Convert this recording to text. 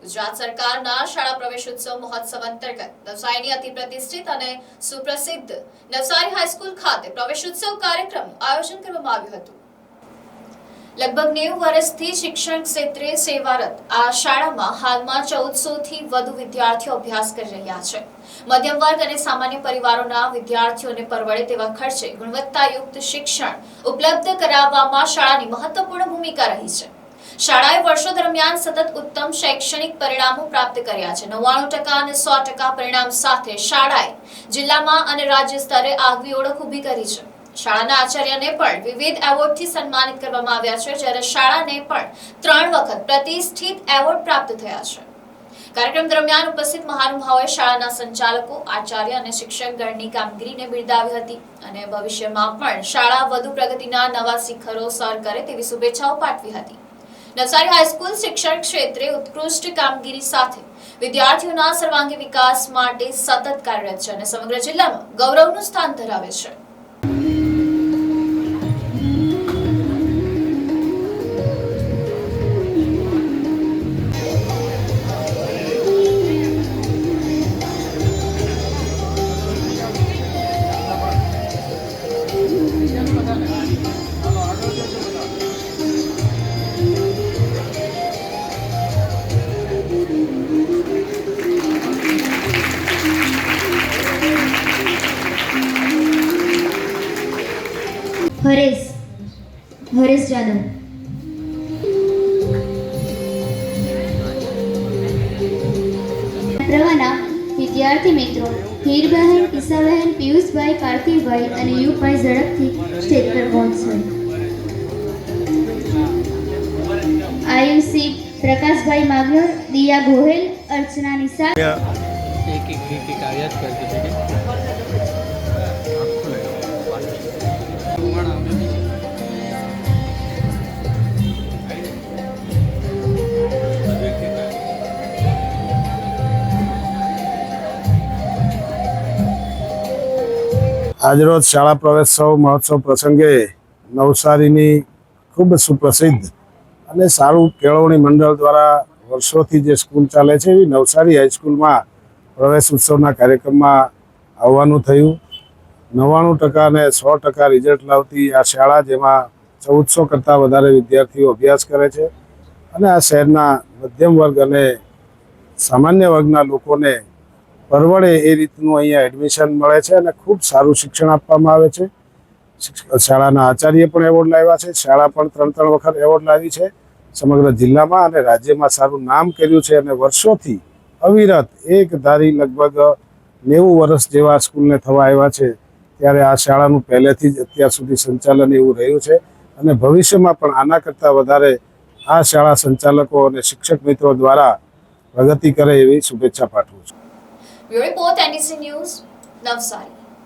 ગુજરાત સરકારના શાળા પ્રવેશોત્સવ મહોત્સવ અંતર્ગત નવસારીની અતિ પ્રતિષ્ઠિત અને સુપ્રસિદ્ધ નવસારી હાઈસ્કૂલ ખાતે પ્રવેશોત્સવ કાર્યક્રમનું આયોજન કરવામાં આવ્યું હતું। લગભગ 90 વર્ષથી શિક્ષણ ક્ષેત્રે સેવારત આ શાળામાં હાલમાં 1400 થી વધુ વિદ્યાર્થીઓ અભ્યાસ કરી રહ્યા છે। મધ્યમ વર્ગ અને સામાન્ય પરિવારોના વિદ્યાર્થીઓને પરવડે તેવા ખર્ચે ગુણવત્તાયુક્ત શિક્ષણ ઉપલબ્ધ કરાવવામાં શાળાની મહત્વપૂર્ણ ભૂમિકા રહી છે। શાળાએ વર્ષો દરમિયાન સતત ઉત્તમ શૈક્ષણિક પરિણામો પ્રાપ્ત કર્યા છે। 99% અને 100% પરિણામ સાથે શાળાએ જિલ્લામાં અને રાજ્ય સ્તરે આગવી ઓળખ ઊભી કરી છે। શાળાના આચાર્યને પણ વિવિધ એવોર્ડથી સન્માનિત કરવામાં આવ્યા છે, જ્યારે શાળાને પણ 3 વખત પ્રતિષ્ઠિત એવોર્ડ પ્રાપ્ત થયા છે। કાર્યક્રમ દરમિયાન ઉપસ્થિત મહાનુભાવોએ શાળાના સંચાલકો, આચાર્ય અને શિક્ષકગણની કામગીરીને બિરદાવી હતી અને ભવિષ્યમાં પણ શાળા વધુ પ્રગતિના નવા શિખરો સર કરે તેવી શુભેચ્છાઓ પાઠવી હતી। નવસારી હાઈસ્કૂલ શિક્ષણ ક્ષેત્રે ઉત્કૃષ્ટ કામગીરી સાથે વિદ્યાર્થીઓના સર્વાંગી વિકાસ માટે સતત કાર્યરત છે અને સમગ્ર જિલ્લામાં ગૌરવનું સ્થાન ધરાવે છે। हरेश जादव। प्रवाना विद्यार्थी मित्रों हीरबहन, ईसाबहन, पीयूषभाई, पार्थिवभाई અને યુગભાઈ ઝડપથી સ્ટેજ પર પહોંચશે। આયુષી પ્રકાશભાઈ માગર, દિયા ગોહેલ, અર્ચના નિશાળ एक आयत करके આજરોજ શાળા પ્રવેશોત્સવ મહોત્સવ પ્રસંગે નવસારીની ખૂબ સુપ્રસિદ્ધ અને સારું કેળવણી મંડળ દ્વારા વર્ષોથી જે સ્કૂલ ચાલે છે એવી નવસારી હાઈસ્કૂલમાં પ્રવેશ ઉત્સવના કાર્યક્રમમાં આવવાનું થયું। 99% અને 100% રિઝલ્ટ લાવતી આ શાળા, જેમાં 1400 કરતાં વધારે વિદ્યાર્થીઓ અભ્યાસ કરે છે અને આ શહેરના મધ્યમ વર્ગ અને સામાન્ય વર્ગના લોકોને પરવડે એ રીતનું અહીંયા એડમિશન મળે છે અને ખૂબ સારું શિક્ષણ આપવામાં આવે છે। શાળાના આચાર્ય પણ એવોર્ડ લાવ્યા છે, શાળા પણ 3 વખત એવોર્ડ લાવી છે। સમગ્ર જિલ્લામાં અને રાજ્યમાં સારું નામ કર્યું છે અને વર્ષોથી અવિરત એક ધારી લગભગ 90 વર્ષ જેવા સ્કૂલને થવા આવ્યા છે, ત્યારે આ શાળાનું પહેલેથી જ અત્યાર સુધી સંચાલન એવું રહ્યું છે અને ભવિષ્યમાં પણ આના કરતાં વધારે આ શાળા સંચાલકો અને શિક્ષક મિત્રો દ્વારા પ્રગતિ કરે એવી શુભેચ્છા પાઠવું છું। Bureau report NDC news, Navsari.